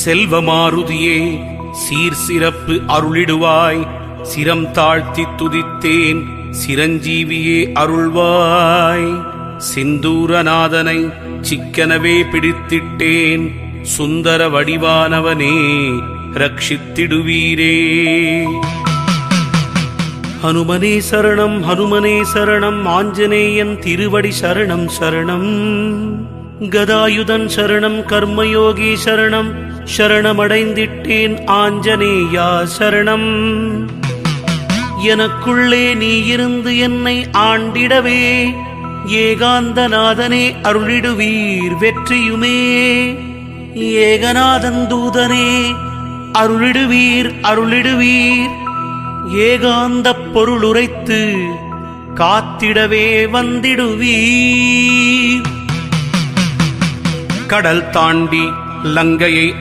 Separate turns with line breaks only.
செல்வமாருதியே சீர் சிறப்பு அருளிடுவாய். சிரம் தாழ்த்தி துதித்தேன் சிரஞ்சீவியே அருள்வாய். சிந்தூரநாதனை சிக்கனவே பிடித்திட்டேன். சுந்தர வடிவானவனே ரட்சித்திடுவீரே. ஹனுமனே சரணம் ஹனுமனே சரணம். ஆஞ்சநேயன் திருவடி சரணம் சரணம். கதாயுதன் சரணம் கர்மயோகி சரணம். சரணமடைந்திட்டேன் ஆஞ்சநேயா சரணம். எனக்குள்ளே நீ இருந்து என்னை ஆண்டிடவே ஏகாந்தநாதனே அருளிடுவீர் வெற்றியுமே. ஏகநாதன் தூதனே அருளிடுவீர் அருளிடுவீர். ஏகாந்தப் பொருளுரைத்து காத்திடவே வந்திடுவீர். கடல் தாண்டி லங்கையை